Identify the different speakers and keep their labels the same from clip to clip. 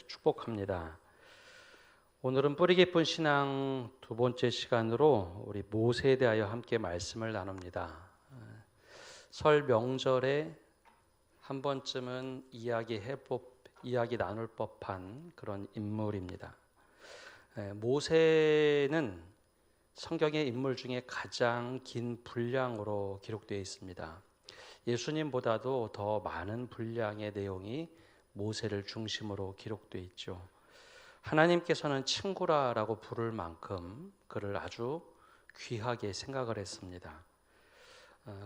Speaker 1: 축복합니다. 오늘은 뿌리 깊은 신앙 두 번째 시간으로 우리 모세에 대하여 함께 말씀을 나눕니다. 설 명절에 한 번쯤은 이야기 나눌 법한 그런 인물입니다. 모세는 성경의 인물 중에 가장 긴 분량으로 기록되어 있습니다. 예수님보다도 더 많은 분량의 내용이 모세를 중심으로 기록되어 있죠. 하나님께서는 친구라라고 부를 만큼 그를 아주 귀하게 생각을 했습니다.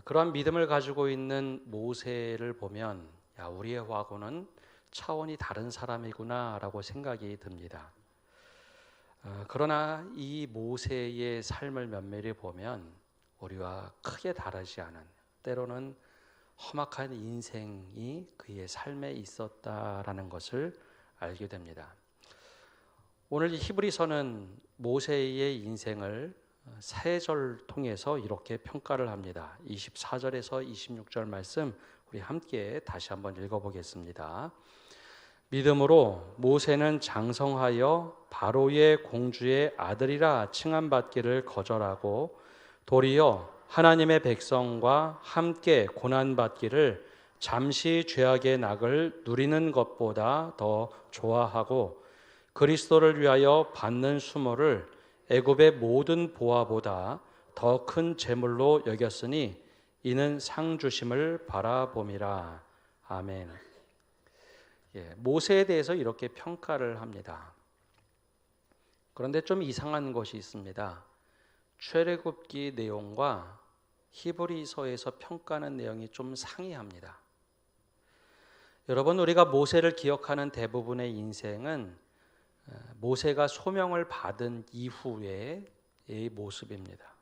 Speaker 1: 그러한 믿음을 가지고 있는 모세를 보면 우리하고는 차원이 다른 사람이구나라고 생각이 듭니다. 그러나 이 모세의 삶을 면밀히 보면 우리와 크게 다르지 않은, 때로는 험악한 인생이 그의 삶에 있었다라는 것을 알게 됩니다. 오늘 히브리서는 모세의 인생을 세 절 통해서 이렇게 평가를 합니다. 24절에서 26절 말씀 우리 함께 다시 한번 읽어보겠습니다. 믿음으로 모세는 장성하여 바로의 공주의 아들이라 칭함받기를 거절하고 도리어 하나님의 백성과 함께 고난받기를 잠시 죄악의 낙을 누리는 것보다 더 좋아하고 그리스도를 위하여 받는 수모를 애굽의 모든 보화보다 더 큰 재물로 여겼으니 이는 상 주심을 바라봄이라. 아멘. 모세에 대해서 이렇게 평가를 합니다. 그런데 좀 이상한 것이 있습니다. 출애굽기 내용과 히브리서에서 평가하는 내용이 좀 상이합니다. 여러분, 우리가 모세를 기억하는 대부분의 인생은 모세가 소명을 받은 이후의 모습입니다.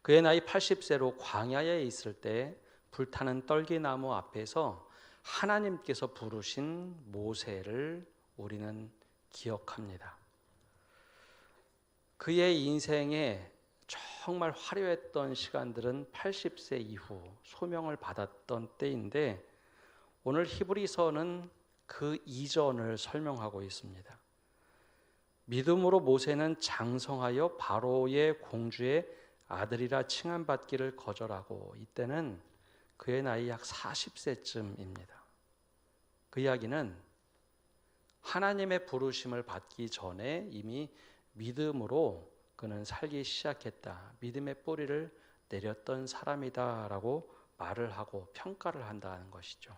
Speaker 1: 그의 나이 80세로 광야에 있을 때 불타는 떨기나무 앞에서 하나님께서 부르신 모세를 우리는 기억합니다. 그의 인생에 정말 화려했던 시간들은 80세 이후 소명을 받았던 때인데 오늘 히브리서는 그 이전을 설명하고 있습니다. 믿음으로 모세는 장성하여 바로의 공주의 아들이라 칭함받기를 거절하고 이때는 그의 나이 약 40세쯤입니다. 그 이야기는 하나님의 부르심을 받기 전에 이미 믿음으로 그는 살기 시작했다. 믿음의 뿌리를 내렸던 사람이다라고 말을 하고 평가를 한다는 것이죠.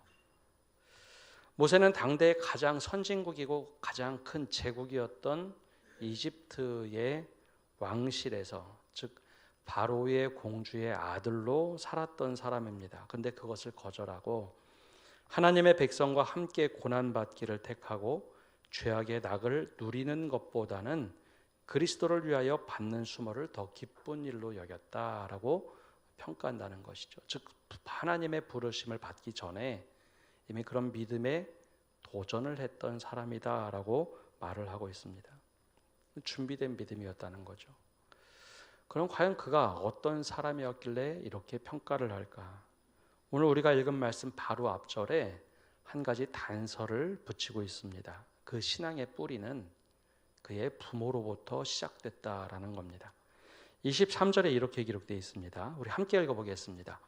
Speaker 1: 모세는 당대의 가장 선진국이고 가장 큰 제국이었던 이집트의 왕실에서, 즉 바로의 공주의 아들로 살았던 사람입니다. 근데 그것을 거절하고 하나님의 백성과 함께 고난받기를 택하고 죄악의 낙을 누리는 것보다는 그리스도를 위하여 받는 수모를 더 기쁜 일로 여겼다라고 평가한다는 것이죠. 즉 하나님의 부르심을 받기 전에 이미 그런 믿음에 도전을 했던 사람이다라고 말을 하고 있습니다. 준비된 믿음이었다는 거죠. 그럼 과연 그가 어떤 사람이었길래 이렇게 평가를 할까? 오늘 우리가 읽은 말씀 바로 앞절에 한 가지 단서를 붙이고 있습니다. 그 신앙의 뿌리는 그의 부모로부터 시작됐다라는 겁니다. 23절에 이렇게 기록되어 있습니다. 우리 함께 읽어보겠습니다.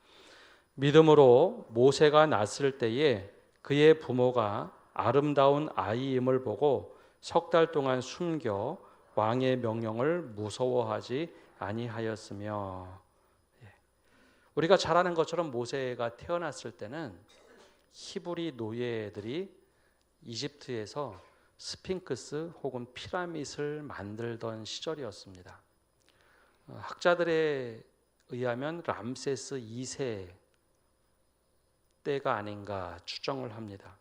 Speaker 1: 믿음으로 모세가 낳았을 때에 그의 부모가 아름다운 아이임을 보고 석 달 동안 숨겨 왕의 명령을 무서워하지 아니하였으며. 우리가 잘 아는 것처럼 모세가 태어났을 때는 히브리 노예들이 이집트에서 스핑크스 혹은 피라밋을 만들던 시절이었습니다. 학자들에 의하면 람세스 2세 때가 아닌가 추정을 합니다.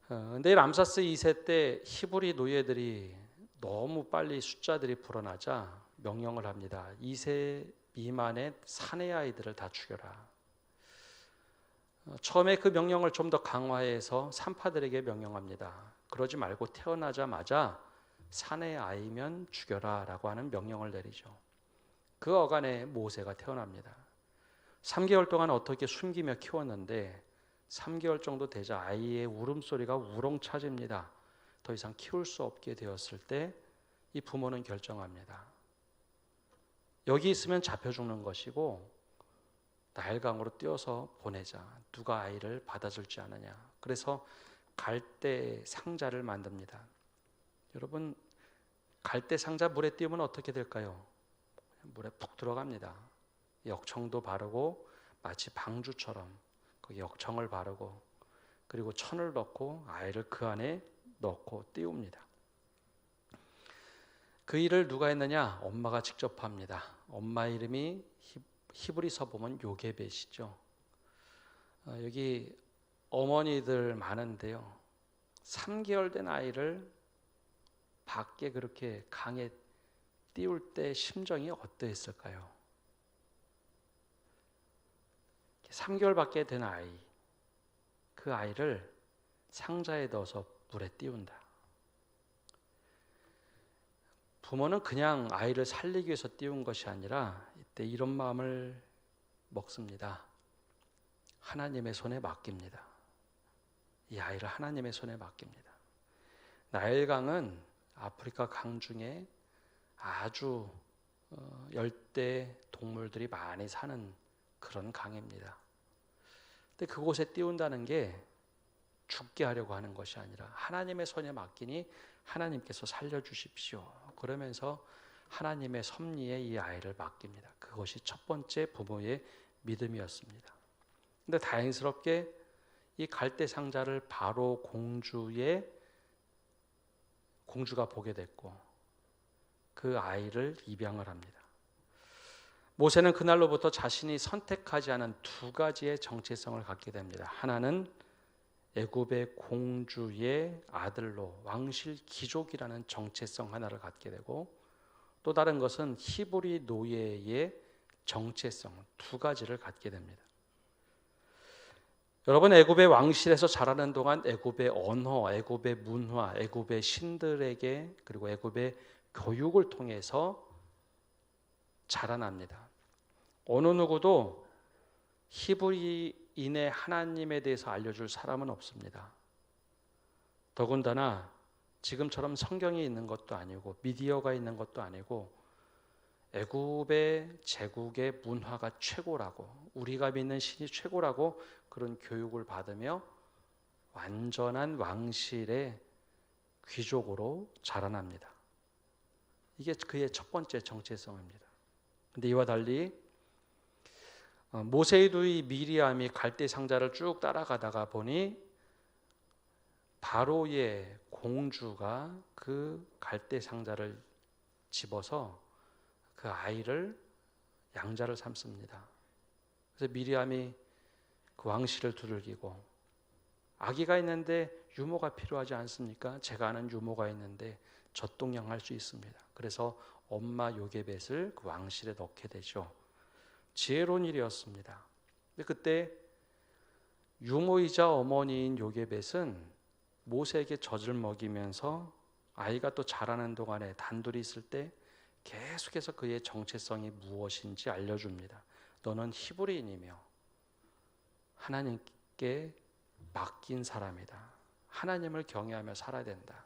Speaker 1: 근데 람세스 2세 때 히브리 노예들이 너무 빨리 숫자들이 불어나자 명령을 합니다. 2세 미만의 사내 아이들을 다 죽여라. 처음에 그 명령을 좀 더 강화해서 산파들에게 명령합니다. 그러지 말고 태어나자마자 사내 아이면 죽여라 라고 하는 명령을 내리죠. 그 어간에 모세가 태어납니다. 3개월 동안 어떻게 숨기며 키웠는데 3개월 정도 되자 아이의 울음소리가 우렁차집니다. 더 이상 키울 수 없게 되었을 때 이 부모는 결정합니다. 여기 있으면 잡혀 죽는 것이고 나일강으로 뛰어서 보내자. 누가 아이를 받아줄지 아느냐. 그래서 갈대 상자를 만듭니다. 여러분, 갈대 상자 물에 띄우면 어떻게 될까요? 물에 푹 들어갑니다. 역청도 바르고 마치 방주처럼 그 역청을 바르고 그리고 천을 넣고 아이를 그 안에 넣고 띄웁니다. 그 일을 누가 했느냐? 엄마가 직접 합니다. 엄마 이름이 히브리서 보면 요게벳이죠. 여기 어머니들 많은데요. 3개월 된 아이를 밖에 그렇게 강에 띄울 때 심정이 어떠했을까요? 3개월밖에 된 아이, 그 아이를 상자에 넣어서 물에 띄운다. 부모는 그냥 아이를 살리기 위해서 띄운 것이 아니라 이때 이런 마음을 먹습니다. 하나님의 손에 맡깁니다. 이 아이를 하나님의 손에 맡깁니다. 나일강은 아프리카 강 중에 아주 열대 동물들이 많이 사는 그런 강입니다. 근데 그곳에 띄운다는 게 죽게 하려고 하는 것이 아니라 하나님의 손에 맡기니 하나님께서 살려주십시오. 그러면서 하나님의 섭리에 이 아이를 맡깁니다. 그것이 첫 번째 부모의 믿음이었습니다. 근데 다행스럽게 이 갈대 상자를 바로 공주가 보게 됐고 그 아이를 입양을 합니다. 모세는 그날로부터 자신이 선택하지 않은 두 가지의 정체성을 갖게 됩니다. 하나는 애굽의 공주의 아들로 왕실 귀족이라는 정체성 하나를 갖게 되고 또 다른 것은 히브리 노예의 정체성 두 가지를 갖게 됩니다. 여러분, 애굽의 왕실에서 자라는 동안 애굽의 언어, 애굽의 문화, 애굽의 신들에게 그리고 애굽의 교육을 통해서 자라납니다. 어느 누구도 히브리인의 하나님에 대해서 알려줄 사람은 없습니다. 더군다나 지금처럼 성경이 있는 것도 아니고 미디어가 있는 것도 아니고 애굽의 제국의 문화가 최고라고 우리가 믿는 신이 최고라고 그런 교육을 받으며 완전한 왕실의 귀족으로 자라납니다. 이게 그의 첫 번째 정체성입니다. 그런데 이와 달리 모세의 누이 미리암이 갈대 상자를 쭉 따라가다가 보니 바로의 공주가 그 갈대 상자를 집어서 그 아이를 양자를 삼습니다. 그래서 미리암이 그 왕실을 두들기고 아기가 있는데 유모가 필요하지 않습니까? 제가 아는 유모가 있는데 젖동양할 수 있습니다. 그래서 엄마 요게벳을 그 왕실에 넣게 되죠. 지혜로운 일이었습니다. 근데 그때 유모이자 어머니인 요게벳은 모세에게 젖을 먹이면서 아이가 또 자라는 동안에 단둘이 있을 때 계속해서 그의 정체성이 무엇인지 알려줍니다. 너는 히브리인이며 하나님께 맡긴 사람이다. 하나님을 경외하며 살아야 된다.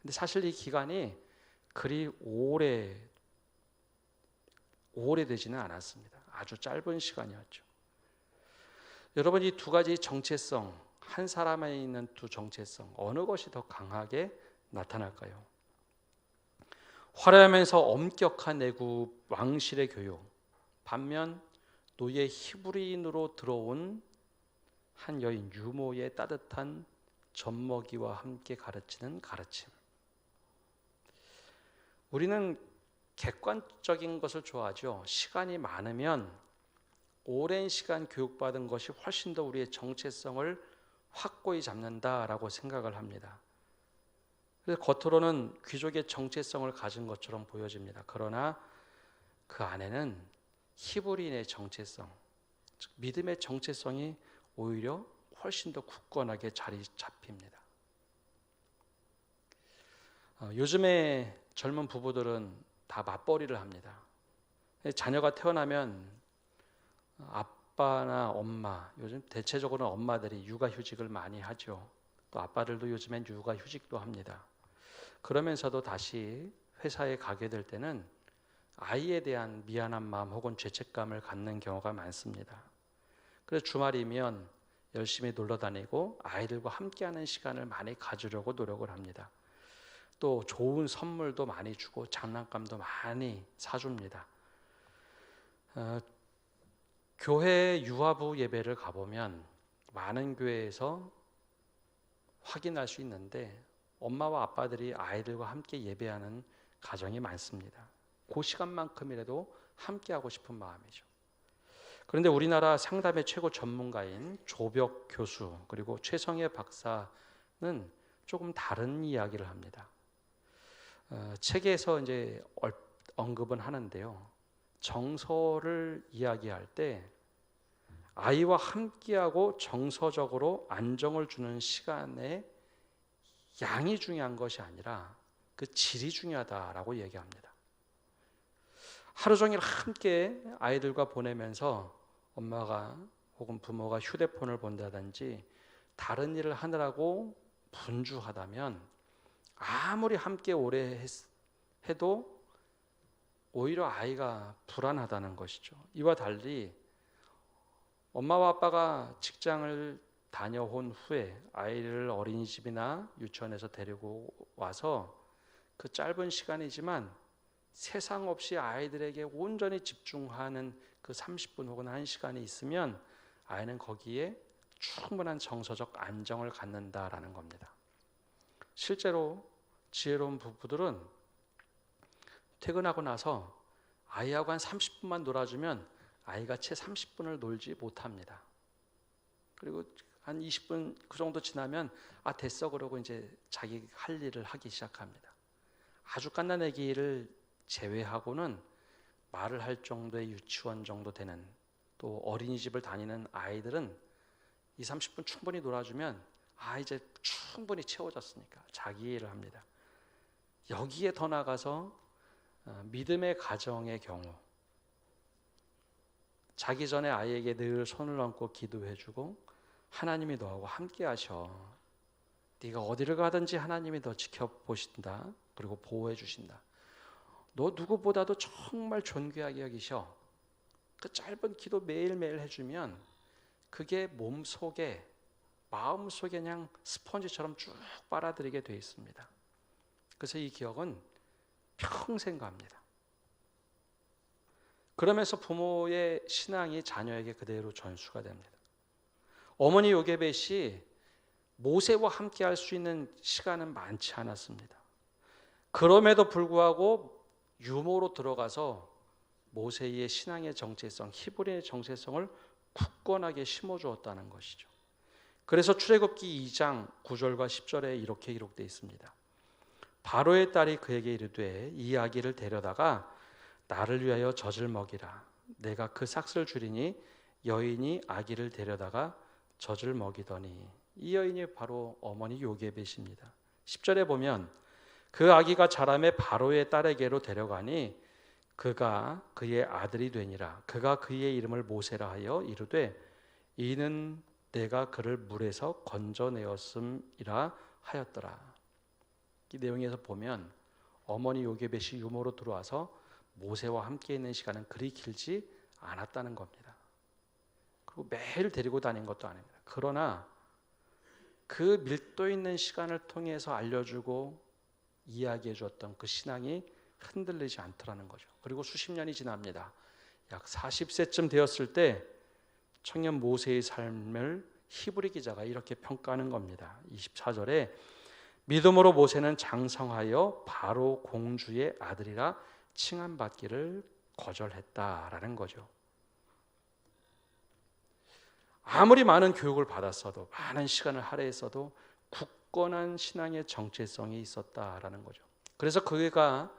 Speaker 1: 근데 사실 이 기간이 그리 오래되지는 않았습니다. 아주 짧은 시간이었죠. 여러분, 이 두 가지 정체성, 한 사람에 있는 두 정체성, 어느 것이 더 강하게 나타날까요? 화려하면서 엄격한 애굽 왕실의 교육, 반면 노예 히브리인으로 들어온 한 여인 유모의 따뜻한 젖먹이와 함께 가르치는 가르침. 우리는 객관적인 것을 좋아하죠. 시간이 많으면 오랜 시간 교육받은 것이 훨씬 더 우리의 정체성을 확고히 잡는다라고 생각을 합니다. 그래서 겉으로는 귀족의 정체성을 가진 것처럼 보여집니다. 그러나 그 안에는 히브리인의 정체성, 즉 믿음의 정체성이 오히려 훨씬 더 굳건하게 자리 잡힙니다. 요즘에 젊은 부부들은 다 맞벌이를 합니다. 자녀가 태어나면 아빠나 엄마, 요즘 대체적으로 엄마들이 육아휴직을 많이 하죠. 또 아빠들도 요즘엔 육아휴직도 합니다. 그러면서도 다시 회사에 가게 될 때는 아이에 대한 미안한 마음 혹은 죄책감을 갖는 경우가 많습니다. 그래서 주말이면 열심히 놀러 다니고 아이들과 함께하는 시간을 많이 가지려고 노력을 합니다. 또 좋은 선물도 많이 주고 장난감도 많이 사줍니다. 교회 유아부 예배를 가보면 많은 교회에서 확인할 수 있는데 엄마와 아빠들이 아이들과 함께 예배하는 가정이 많습니다. 그 시간만큼이라도 함께하고 싶은 마음이죠. 그런데 우리나라 상담의 최고 전문가인 조벽 교수 그리고 최성애 박사는 조금 다른 이야기를 합니다. 책에서 이제 언급은 하는데요. 정서를 이야기할 때 아이와 함께하고 정서적으로 안정을 주는 시간의 양이 중요한 것이 아니라 그 질이 중요하다라고 얘기합니다. 하루 종일 함께 아이들과 보내면서 엄마가 혹은 부모가 휴대폰을 본다든지 다른 일을 하느라고 분주하다면 아무리 함께 오래 해도 오히려 아이가 불안하다는 것이죠. 이와 달리 엄마와 아빠가 직장을 다녀온 후에 아이를 어린이집이나 유치원에서 데리고 와서 그 짧은 시간이지만 세상 없이 아이들에게 온전히 집중하는 그 30분 혹은 1시간이 있으면 아이는 거기에 충분한 정서적 안정을 갖는다라는 겁니다. 실제로 지혜로운 부부들은 퇴근하고 나서 아이하고 한 30분만 놀아주면 아이가 채 30분을 놀지 못합니다. 그리고 한 20분 그 정도 지나면 됐어 그러고 이제 자기 할 일을 하기 시작합니다. 아주 갓난 아기를 제외하고는 말을 할 정도의 유치원 정도 되는 또 어린이집을 다니는 아이들은 30분 충분히 놀아주면 이제 충분히 채워졌으니까 자기 일을 합니다. 여기에 더 나가서 믿음의 가정의 경우 자기 전에 아이에게 늘 손을 얹고 기도해주고 하나님이 너하고 함께 하셔. 네가 어디를 가든지 하나님이 너 지켜보신다. 그리고 보호해 주신다. 너 누구보다도 정말 존귀하게 여기셔. 그 짧은 기도 매일매일 해주면 그게 몸속에 마음속에 그냥 스펀지처럼 쭉 빨아들이게 돼 있습니다. 그래서 이 기억은 평생 갑니다. 그러면서 부모의 신앙이 자녀에게 그대로 전수가 됩니다. 어머니 요게벳이 모세와 함께 할 수 있는 시간은 많지 않았습니다. 그럼에도 불구하고 유모로 들어가서 모세의 신앙의 정체성, 히브리의 정체성을 굳건하게 심어주었다는 것이죠. 그래서 출애굽기 2장 9절과 10절에 이렇게 기록되어 있습니다. 바로의 딸이 그에게 이르되 이 아기를 데려다가 나를 위하여 젖을 먹이라. 내가 그 삭슬 주리니 여인이 아기를 데려다가 젖을 먹이더니 이 여인이 바로 어머니 요게벳입니다. 10절에 보면 그 아기가 자라매 바로의 딸에게로 데려가니 그가 그의 아들이 되니라. 그가 그의 이름을 모세라 하여 이르되 이는 내가 그를 물에서 건져내었음이라 하였더라. 이 내용에서 보면 어머니 요게벳이 유모로 들어와서 모세와 함께 있는 시간은 그리 길지 않았다는 겁니다. 그리고 매일 데리고 다닌 것도 아닙니다. 그러나 그 밀도 있는 시간을 통해서 알려주고 이야기해 주었던 그 신앙이 흔들리지 않더라는 거죠. 그리고 수십 년이 지납니다. 약 40세쯤 되었을 때 청년 모세의 삶을 히브리 기자가 이렇게 평가하는 겁니다. 24절에 믿음으로 모세는 장성하여 바로 공주의 아들이라 칭함받기를 거절했다라는 거죠. 아무리 많은 교육을 받았어도 많은 시간을 할애했어도 굳건한 신앙의 정체성이 있었다라는 거죠. 그래서 그가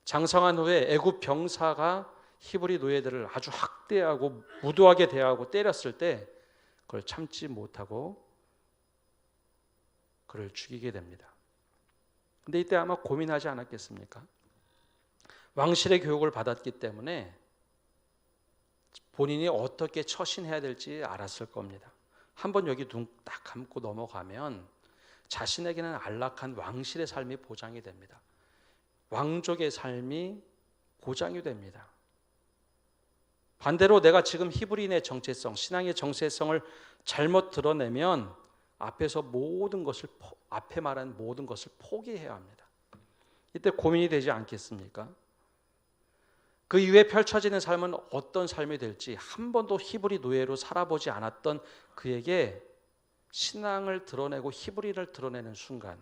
Speaker 1: 장성한 후에 애굽 병사가 히브리 노예들을 아주 학대하고 무도하게 대하고 때렸을 때 그걸 참지 못하고 그를 죽이게 됩니다. 근데 이때 아마 고민하지 않았겠습니까? 왕실의 교육을 받았기 때문에 본인이 어떻게 처신해야 될지 알았을 겁니다. 한번 여기 눈 딱 감고 넘어가면 자신에게는 안락한 왕실의 삶이 보장이 됩니다. 왕족의 삶이 보장이 됩니다. 반대로 내가 지금 히브리인의 정체성, 신앙의 정체성을 잘못 드러내면 앞에 말한 모든 것을 포기해야 합니다. 이때 고민이 되지 않겠습니까? 그 이후에 펼쳐지는 삶은 어떤 삶이 될지 한 번도 히브리 노예로 살아보지 않았던 그에게 신앙을 드러내고 히브리를 드러내는 순간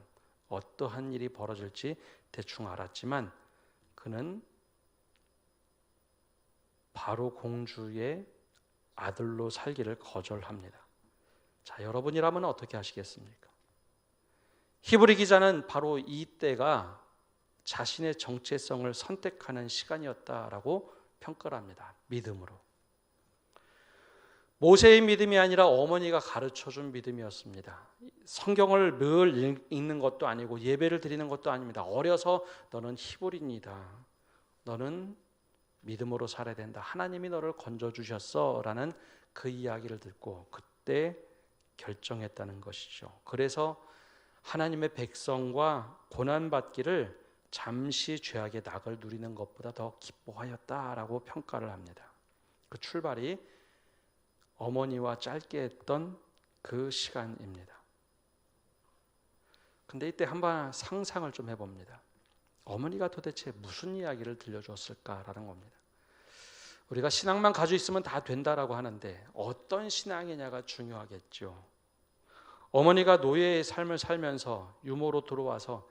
Speaker 1: 어떠한 일이 벌어질지 대충 알았지만 그는 바로 공주의 아들로 살기를 거절합니다. 자, 여러분이라면 어떻게 하시겠습니까? 히브리 기자는 바로 이때가 자신의 정체성을 선택하는 시간이었다라고 평가를 합니다. 믿음으로. 모세의 믿음이 아니라 어머니가 가르쳐준 믿음이었습니다. 성경을 늘 읽는 것도 아니고 예배를 드리는 것도 아닙니다. 어려서 너는 히브리인이다. 너는 믿음으로 살아야 된다. 하나님이 너를 건져주셨어 라는 그 이야기를 듣고 그때 결정했다는 것이죠. 그래서 하나님의 백성과 고난받기를 잠시 죄악의 낙을 누리는 것보다 더 기뻐하였다라고 평가를 합니다. 그 출발이 어머니와 짧게 했던 그 시간입니다. 근데 이때 한번 상상을 좀 해봅니다. 어머니가 도대체 무슨 이야기를 들려줬을까라는 겁니다. 우리가 신앙만 가지고 있으면 다 된다라고 하는데 어떤 신앙이냐가 중요하겠죠. 어머니가 노예의 삶을 살면서 유모로 들어와서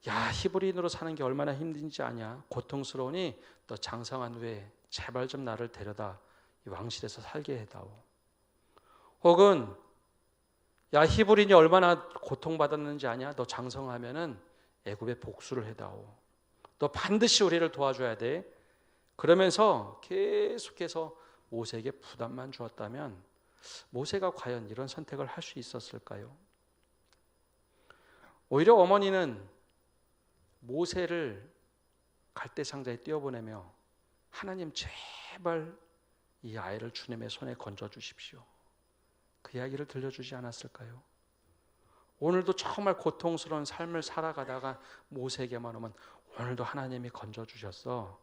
Speaker 1: 야, 히브리인으로 사는 게 얼마나 힘든지 아냐? 고통스러우니 너 장성한 후에 제발 좀 나를 데려다 이 왕실에서 살게 해다오. 혹은 야, 히브리인이 얼마나 고통받았는지 아냐? 너 장성하면은 애굽에 복수를 해다오. 너 반드시 우리를 도와줘야 돼. 그러면서 계속해서 모세에게 부담만 주었다면 모세가 과연 이런 선택을 할 수 있었을까요? 오히려 어머니는 모세를 갈대상자에 띄워보내며 하나님 제발 이 아이를 주님의 손에 건져주십시오. 그 이야기를 들려주지 않았을까요? 오늘도 정말 고통스러운 삶을 살아가다가 모세에게만 오면 오늘도 하나님이 건져주셨어.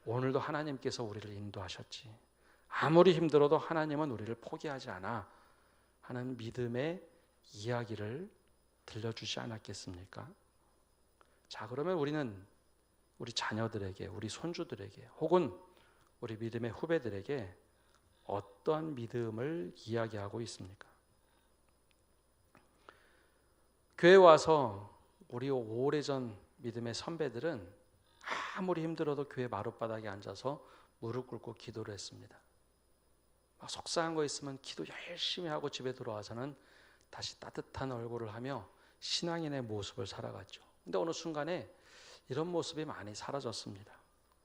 Speaker 1: 오늘도 하나님께서 우리를 인도하셨지. 아무리 힘들어도 하나님은 우리를 포기하지 않아 하는 믿음의 이야기를 들려주지 않았겠습니까? 자, 그러면 우리는 우리 자녀들에게, 우리 손주들에게 혹은 우리 믿음의 후배들에게 어떠한 믿음을 이야기하고 있습니까? 교회 와서 우리 오래전 믿음의 선배들은 아무리 힘들어도 교회 마룻바닥에 앉아서 무릎 꿇고 기도를 했습니다. 속상한 거 있으면 기도 열심히 하고 집에 들어와서는 다시 따뜻한 얼굴을 하며 신앙인의 모습을 살아갔죠. 근데 어느 순간에 이런 모습이 많이 사라졌습니다.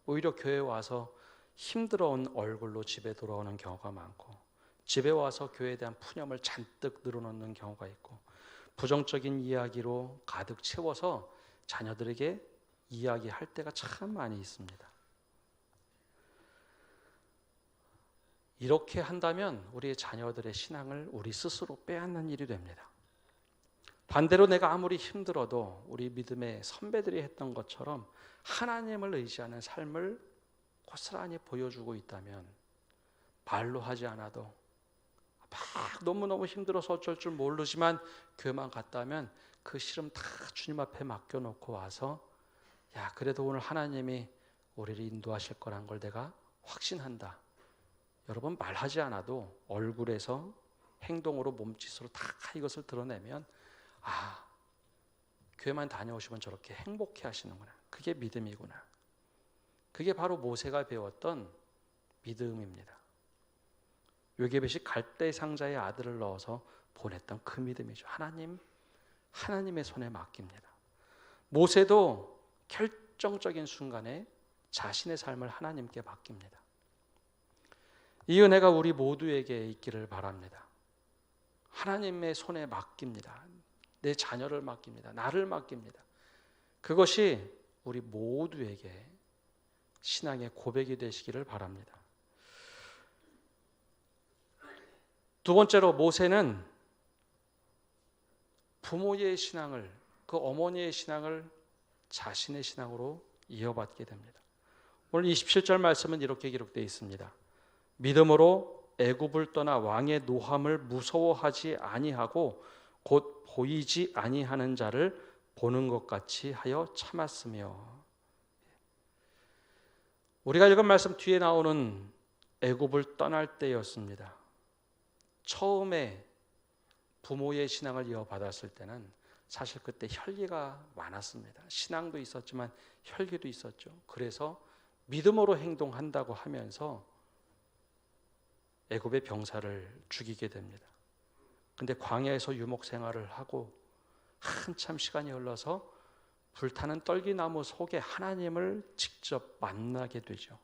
Speaker 1: 오히려 교회에 와서 힘들어온 얼굴로 집에 돌아오는 경우가 많고 집에 와서 교회에 대한 푸념을 잔뜩 늘어놓는 경우가 있고 부정적인 이야기로 가득 채워서 자녀들에게 이야기할 때가 참 많이 있습니다. 이렇게 한다면 우리의 자녀들의 신앙을 우리 스스로 빼앗는 일이 됩니다. 반대로 내가 아무리 힘들어도 우리 믿음의 선배들이 했던 것처럼 하나님을 의지하는 삶을 고스란히 보여주고 있다면 말로 하지 않아도 막 너무너무 힘들어서 어쩔 줄 모르지만 교회만 갔다면 그 시름 다 주님 앞에 맡겨놓고 와서 야, 그래도 오늘 하나님이 우리를 인도하실 거란 걸 내가 확신한다. 여러분 말하지 않아도 얼굴에서 행동으로 몸짓으로 다 이것을 드러내면 아, 교회만 다녀오시면 저렇게 행복해 하시는구나. 그게 믿음이구나. 그게 바로 모세가 배웠던 믿음입니다. 요게벳이 갈대 상자에 아들을 넣어서 보냈던 그 믿음이죠. 하나님의 손에 맡깁니다. 모세도 결정적인 순간에 자신의 삶을 하나님께 맡깁니다. 이 은혜가 우리 모두에게 있기를 바랍니다. 하나님의 손에 맡깁니다. 내 자녀를 맡깁니다. 나를 맡깁니다. 그것이 우리 모두에게 신앙의 고백이 되시기를 바랍니다. 두 번째로 모세는 부모의 신앙을, 그 어머니의 신앙을 자신의 신앙으로 이어받게 됩니다. 오늘 27절 말씀은 이렇게 기록되어 있습니다. 믿음으로 애굽을 떠나 왕의 노함을 무서워하지 아니하고 곧 보이지 아니하는 자를 보는 것 같이 하여 참았으며. 우리가 읽은 말씀 뒤에 나오는 애굽을 떠날 때였습니다. 처음에 부모의 신앙을 이어받았을 때는 사실 그때 혈기가 많았습니다. 신앙도 있었지만 혈기도 있었죠. 그래서 믿음으로 행동한다고 하면서 애굽의 병사를 죽이게 됩니다. 근데 광야에서 유목 생활을 하고 한참 시간이 흘러서 불타는 떨기나무 속에 하나님을 직접 만나게 되죠.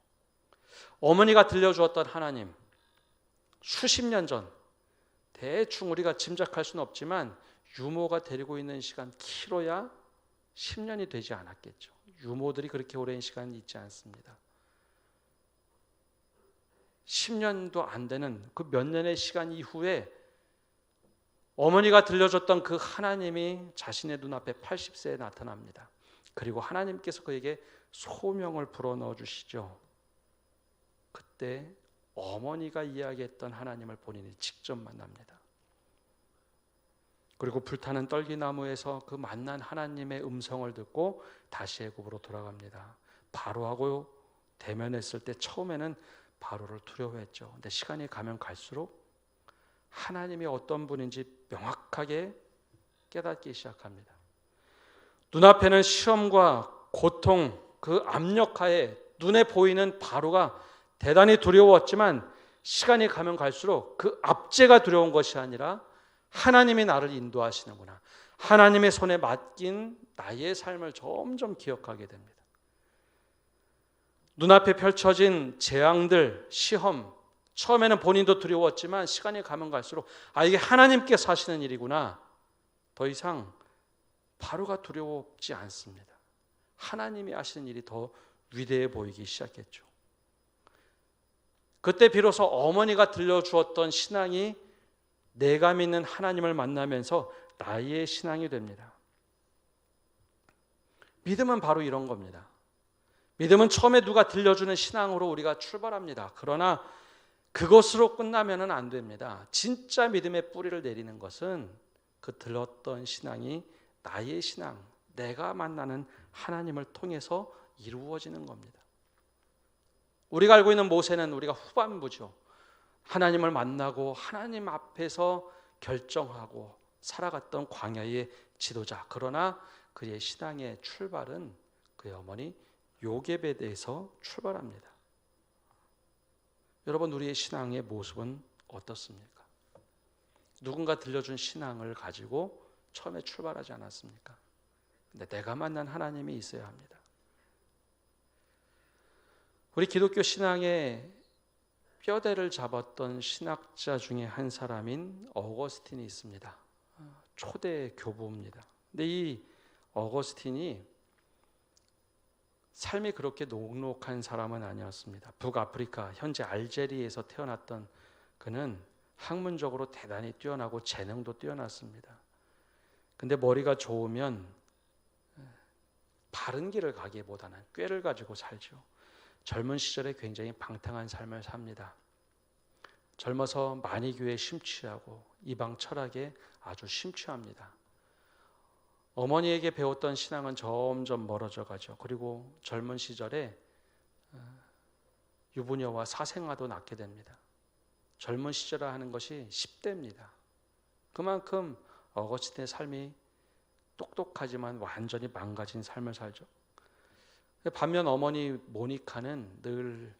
Speaker 1: 어머니가 들려주었던 하나님, 수십 년 전, 대충 우리가 짐작할 수는 없지만 유모가 데리고 있는 시간 길어야 10년이 되지 않았겠죠. 유모들이 그렇게 오랜 시간이 있지 않습니다. 10년도 안 되는 그 몇 년의 시간 이후에 어머니가 들려줬던 그 하나님이 자신의 눈앞에 80세에 나타납니다. 그리고 하나님께서 그에게 소명을 불어넣어 주시죠. 그때 어머니가 이야기했던 하나님을 본인이 직접 만납니다. 그리고 불타는 떨기나무에서 그 만난 하나님의 음성을 듣고 다시 애굽으로 돌아갑니다. 바로하고 대면했을 때 처음에는 바로를 두려워했죠. 근데 시간이 가면 갈수록 하나님이 어떤 분인지 명확하게 깨닫기 시작합니다. 눈앞에는 시험과 고통, 그 압력하에 눈에 보이는 바로가 대단히 두려웠지만 시간이 가면 갈수록 그 압제가 두려운 것이 아니라 하나님이 나를 인도하시는구나, 하나님의 손에 맡긴 나의 삶을 점점 기억하게 됩니다. 눈앞에 펼쳐진 재앙들, 시험, 처음에는 본인도 두려웠지만 시간이 가면 갈수록 이게 하나님께서 하시는 일이구나, 더 이상 바로가 두렵지 않습니다. 하나님이 하시는 일이 더 위대해 보이기 시작했죠. 그때 비로소 어머니가 들려주었던 신앙이 내가 믿는 하나님을 만나면서 나의 신앙이 됩니다. 믿음은 바로 이런 겁니다. 믿음은 처음에 누가 들려주는 신앙으로 우리가 출발합니다. 그러나 그것으로 끝나면 안 됩니다. 진짜 믿음의 뿌리를 내리는 것은 그 들었던 신앙이 나의 신앙, 내가 만나는 하나님을 통해서 이루어지는 겁니다. 우리가 알고 있는 모세는 우리가 후반부죠. 하나님을 만나고 하나님 앞에서 결정하고 살아갔던 광야의 지도자. 그러나 그의 신앙의 출발은 그의 어머니 요게벳에서 출발합니다. 여러분, 우리의 신앙의 모습은 어떻습니까? 누군가 들려준 신앙을 가지고 처음에 출발하지 않았습니까? 근데 내가 만난 하나님이 있어야 합니다. 우리 기독교 신앙의 뼈대를 잡았던 신학자 중에 한 사람인 어거스틴이 있습니다. 초대 교부입니다. 근데 이 어거스틴이 삶이 그렇게 녹록한 사람은 아니었습니다. 북아프리카, 현재 알제리에서 태어났던 그는 학문적으로 대단히 뛰어나고 재능도 뛰어났습니다. 근데 머리가 좋으면 바른 길을 가기보다는 꾀를 가지고 살죠. 젊은 시절에 굉장히 방탕한 삶을 삽니다. 젊어서 만이교에 심취하고 이방 철학에 아주 심취합니다. 어머니에게 배웠던 신앙은 점점 멀어져 가죠. 그리고 젊은 시절에 유부녀와 사생아도 낳게 됩니다. 젊은 시절에 하는 것이 10대입니다. 그만큼 어거스틴의 삶이 똑똑하지만 완전히 망가진 삶을 살죠. 반면 어머니 모니카는 늘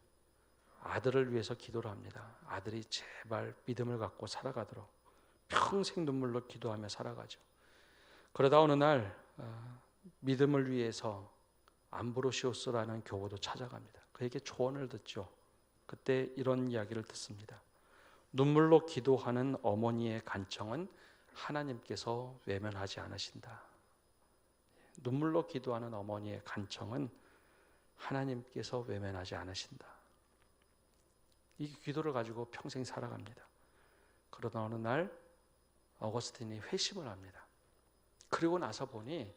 Speaker 1: 아들을 위해서 기도를 합니다. 아들이 제발 믿음을 갖고 살아가도록 평생 눈물로 기도하며 살아가죠. 그러다 어느 날 믿음을 위해서 암브로시오스라는 교우도 찾아갑니다. 그에게 조언을 듣죠. 그때 이런 이야기를 듣습니다. 눈물로 기도하는 어머니의 간청은 하나님께서 외면하지 않으신다. 눈물로 기도하는 어머니의 간청은 하나님께서 외면하지 않으신다. 이 기도를 가지고 평생 살아갑니다. 그러다 어느 날 어거스틴이 회심을 합니다. 그리고 나서 보니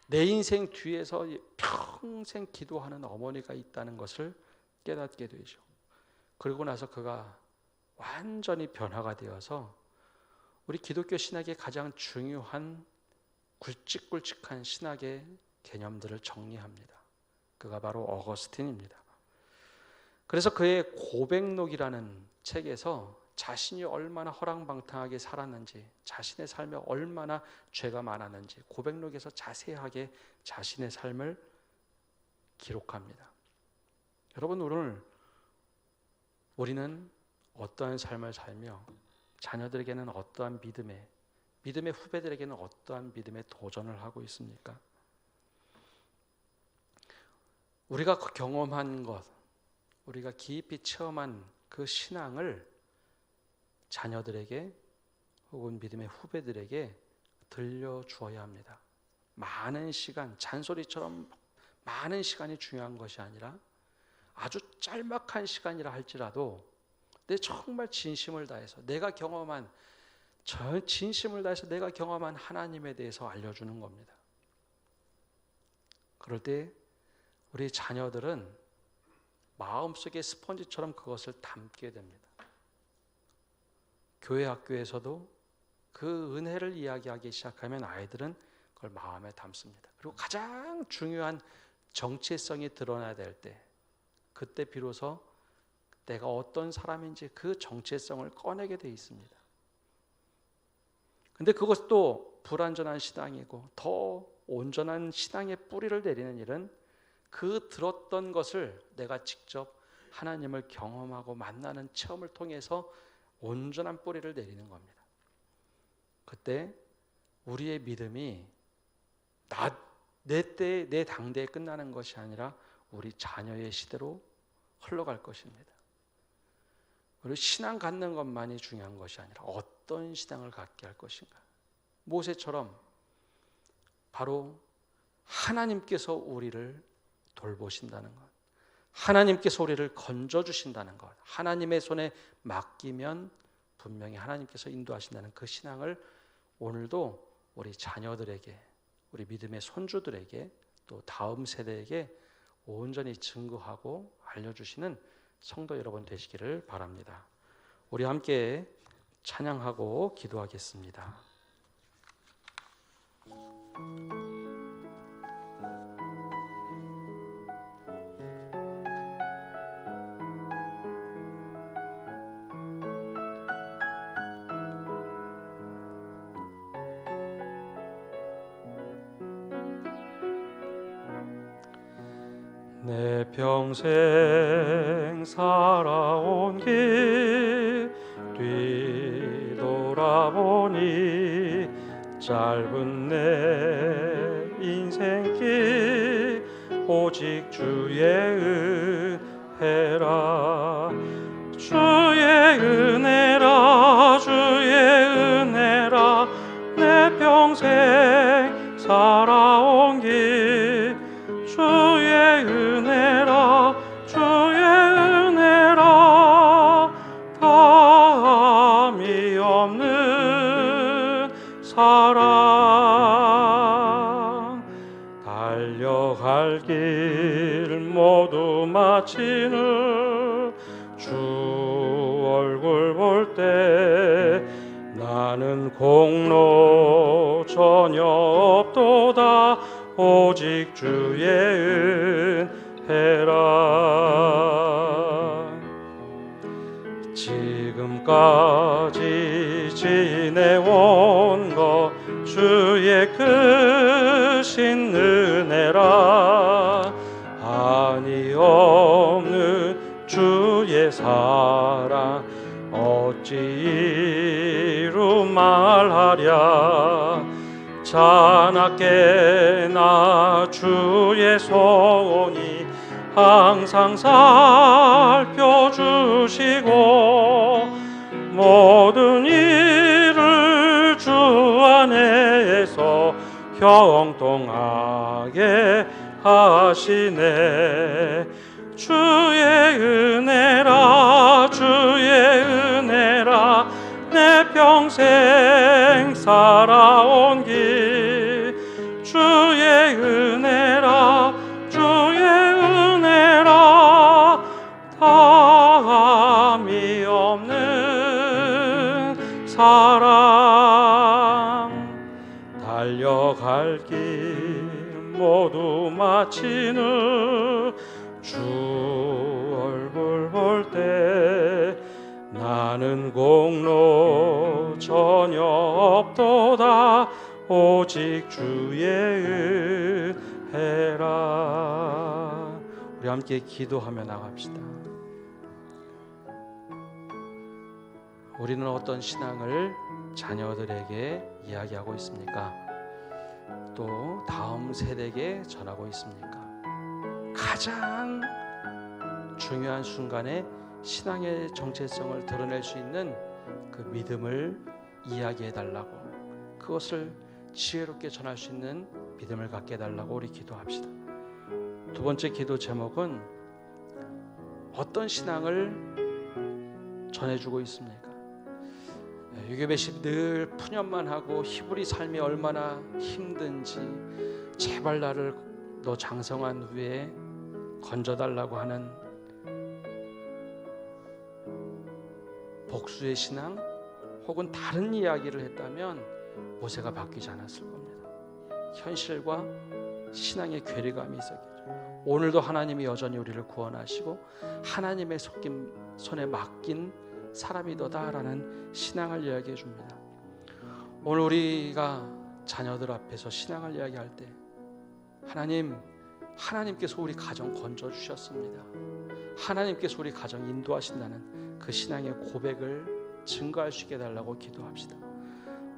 Speaker 1: 내 인생 뒤에서 평생 기도하는 어머니가 있다는 것을 깨닫게 되죠. 그리고 나서 그가 완전히 변화가 되어서 우리 기독교 신학의 가장 중요한 굵직굵직한 신학의 개념들을 정리합니다. 그가 바로 어거스틴입니다. 그래서 그의 고백록이라는 책에서 자신이 얼마나 허랑방탕하게 살았는지, 자신의 삶에 얼마나 죄가 많았는지 고백록에서 자세하게 자신의 삶을 기록합니다. 여러분, 오늘 우리는 어떠한 삶을 살며 자녀들에게는 어떠한 믿음의 후배들에게는 어떠한 믿음의 도전을 하고 있습니까? 우리가 경험한 것, 우리가 깊이 체험한 그 신앙을 자녀들에게 혹은 믿음의 후배들에게 들려주어야 합니다. 많은 시간, 잔소리처럼 많은 시간이 중요한 것이 아니라 아주 짤막한 시간이라 할지라도 내 정말 진심을 다해서 내가 경험한 하나님에 대해서 알려주는 겁니다. 그럴 때 우리 자녀들은 마음속에 스펀지처럼 그것을 담게 됩니다. 교회 학교에서도 그 은혜를 이야기하기 시작하면 아이들은 그걸 마음에 담습니다. 그리고 가장 중요한 정체성이 드러나야 될 때, 그때 비로소 내가 어떤 사람인지 그 정체성을 꺼내게 돼 있습니다. 근데 그것도 불완전한 신앙이고 더 온전한 신앙의 뿌리를 내리는 일은 그 들었던 것을 내가 직접 하나님을 경험하고 만나는 체험을 통해서 온전한 뿌리를 내리는 겁니다. 그때 우리의 믿음이 내 당대에 끝나는 것이 아니라 우리 자녀의 시대로 흘러갈 것입니다. 우리 신앙 갖는 것만이 중요한 것이 아니라 어떤 신앙을 갖게 할 것인가. 모세처럼 바로 하나님께서 우리를 돌보신다는 것, 하나님께서 우리를 건져주신다는 것, 하나님의 손에 맡기면 분명히 하나님께서 인도하신다는 그 신앙을 오늘도 우리 자녀들에게, 우리 믿음의 손주들에게, 또 다음 세대에게 온전히 증거하고 알려주시는 성도 여러분 되시기를 바랍니다. 우리 함께 찬양하고 기도하겠습니다. 내 평생 살아온 길 뒤돌아보니 짧은 내 인생길 오직 주의 은혜라, 주의 은혜라, 주의 은혜라. 내 평생 살아온 길 주의 은혜라, 주의 은혜라. 다함이 없는 사랑, 달려갈 길 모두 마치는 주 얼굴 볼 때 나는 공로 전혀 없도다. 오직 주의 은혜라. 지금까지 지내온 것 주의 크신 은혜라. 한이 없는 주의 사랑 어찌 이루 말하랴. 자나깨 나 주의 소원이 항상 살펴주시고 모든 일을 주 안에서 형통하게 하시네. 주의 은혜라, 주의 은혜라. 내
Speaker 2: 평생 살아온 길 주의 은혜라 주의 은혜라 다함이 없는 사랑 달려갈 길 모두 마치는 주 얼굴 볼 때 나는 공로 전혀 없도다 오직 주의 은혜라.
Speaker 1: 우리 함께 기도하며 나갑시다. 우리는 어떤 신앙을 자녀들에게 이야기하고 있습니까? 또 다음 세대에게 전하고 있습니까? 가장 중요한 순간에 신앙의 정체성을 드러낼 수 있는 그 믿음을 이야기해 달라고, 그것을 지혜롭게 전할 수 있는 믿음을 갖게 해달라고 우리 기도합시다. 두 번째 기도 제목은 어떤 신앙을 전해주고 있습니까? 유괴배시 늘 푸념만 하고 히브리 삶이 얼마나 힘든지 제발 나를 너 장성한 후에 건져달라고 하는 복수의 신앙 혹은 다른 이야기를 했다면 모세가 바뀌지 않았을 겁니다. 현실과 신앙의 괴리감이 있었겠죠. 오늘도 하나님이 여전히 우리를 구원하시고 하나님의 손에 맡긴 사람이더다라는 신앙을 이야기해 줍니다. 오늘 우리가 자녀들 앞에서 신앙을 이야기할 때 하나님께서 우리 가정 건져주셨습니다. 하나님께서 우리 가정 인도하신다는 그 신앙의 고백을 증거할 수 있게 해달라고 기도합시다.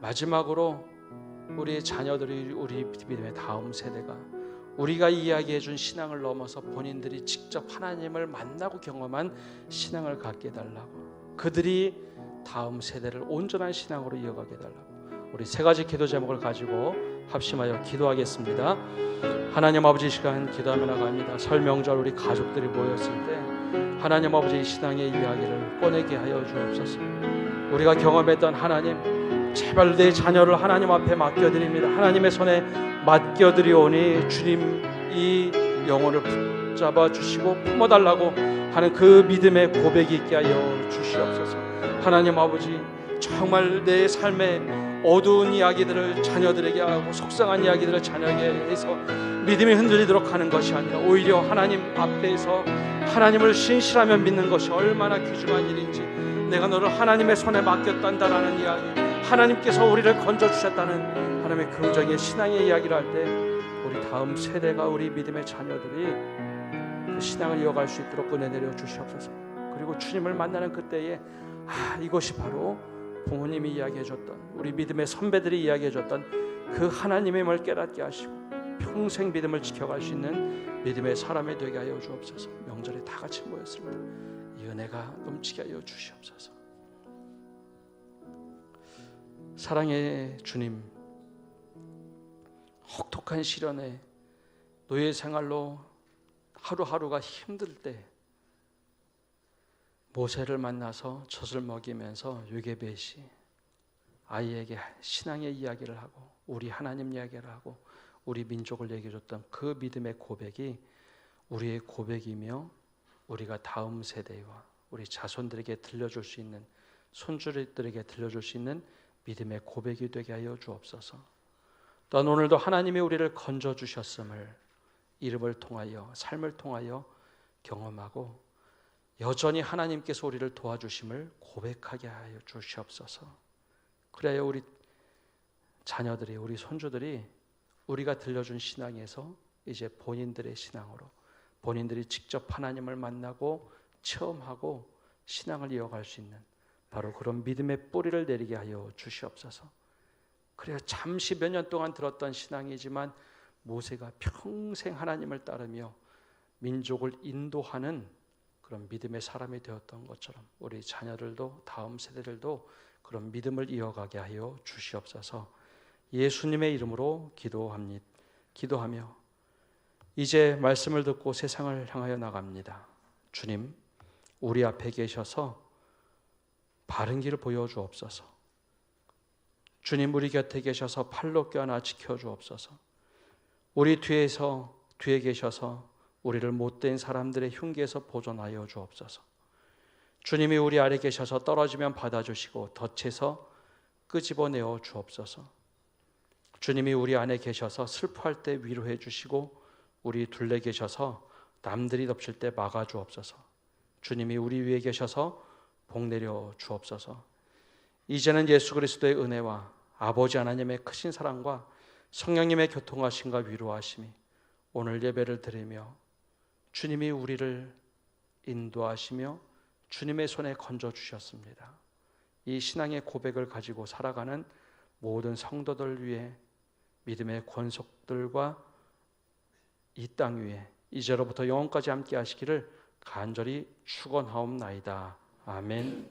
Speaker 1: 마지막으로 우리의 자녀들이 우리 믿음의 다음 세대가 우리가 이야기해 준 신앙을 넘어서 본인들이 직접 하나님을 만나고 경험한 신앙을 갖게 해달라고, 그들이 다음 세대를 온전한 신앙으로 이어가게 해달라고 우리 세 가지 기도 제목을 가지고 합심하여 기도하겠습니다. 하나님 아버지, 이 시간 기도하며 나갑니다. 설 명절 우리 가족들이 모였을 때 하나님 아버지 신앙의 이야기를 꺼내게 하여 주옵소서. 우리가 경험했던 하나님, 제발 내 자녀를 하나님 앞에 맡겨드립니다. 하나님의 손에 맡겨드리오니 주님 이 영혼을 붙잡아 주시고 품어달라고 하는 그 믿음의 고백이 있게 하여 주시옵소서. 하나님 아버지, 정말 내 삶의 어두운 이야기들을 자녀들에게 하고 속상한 이야기들을 자녀에게 해서 믿음이 흔들리도록 하는 것이 아니라 오히려 하나님 앞에서 하나님을 신실하며 믿는 것이 얼마나 귀중한 일인지, 내가 너를 하나님의 손에 맡겼단다라는 이야기, 하나님께서 우리를 건져주셨다는 하나님의 긍정의 신앙의 이야기를 할 때 우리 다음 세대가, 우리 믿음의 자녀들이 그 신앙을 이어갈 수 있도록 은혜 내려 주시옵소서. 그리고 주님을 만나는 그때에 이것이 바로 부모님이 이야기해줬던, 우리 믿음의 선배들이 이야기해줬던 그 하나님임을 깨닫게 하시고 평생 믿음을 지켜갈 수 있는 믿음의 사람이 되게 하여 주옵소서. 명절에 다 같이 모였습니다. 이 은혜가 넘치게 하여 주시옵소서. 사랑의 주님, 혹독한 시련에 노예 생활로 하루하루가 힘들 때 모세를 만나서 젖을 먹이면서 요게벳이 아이에게 신앙의 이야기를 하고 우리 하나님 이야기를 하고 우리 민족을 얘기해줬던 그 믿음의 고백이 우리의 고백이며 우리가 다음 세대와 우리 자손들에게 들려줄 수 있는, 손주들에게 들려줄 수 있는 믿음의 고백이 되게 하여 주옵소서. 또한 오늘도 하나님이 우리를 건져주셨음을 이름을 통하여, 삶을 통하여 경험하고 여전히 하나님께서 우리를 도와주심을 고백하게 하여 주시옵소서. 그래야 우리 자녀들이, 우리 손주들이 우리가 들려준 신앙에서 이제 본인들의 신앙으로, 본인들이 직접 하나님을 만나고 체험하고 신앙을 이어갈 수 있는 바로 그런 믿음의 뿌리를 내리게 하여 주시옵소서. 그래야 잠시 몇 년 동안 들었던 신앙이지만 모세가 평생 하나님을 따르며 민족을 인도하는 그런 믿음의 사람이 되었던 것처럼 우리 자녀들도, 다음 세대들도 그런 믿음을 이어가게 하여 주시옵소서. 예수님의 이름으로 기도하며 이제 말씀을 듣고 세상을 향하여 나갑니다. 주님, 우리 앞에 계셔서 바른 길을 보여주옵소서. 주님 우리 곁에 계셔서 팔로 껴안아 지켜주옵소서. 우리 뒤에 계셔서 우리를 못된 사람들의 흉계에서 보존하여 주옵소서. 주님이 우리 아래 계셔서 떨어지면 받아주시고 덫에서 끄집어내어 주옵소서. 주님이 우리 안에 계셔서 슬퍼할 때 위로해 주시고 우리 둘레 계셔서 남들이 덮칠 때 막아 주옵소서. 주님이 우리 위에 계셔서 복 내려 주옵소서. 이제는 예수 그리스도의 은혜와 아버지 하나님의 크신 사랑과 성령님의 교통하심과 위로하심이 오늘 예배를 드리며 주님이 우리를 인도하시며 주님의 손에 건져 주셨습니다. 이 신앙의 고백을 가지고 살아가는 모든 성도들 위해 믿음의 권속들과 이 땅 위에 이제로부터 영원까지 함께 하시기를 간절히 축원하옵나이다. 아멘.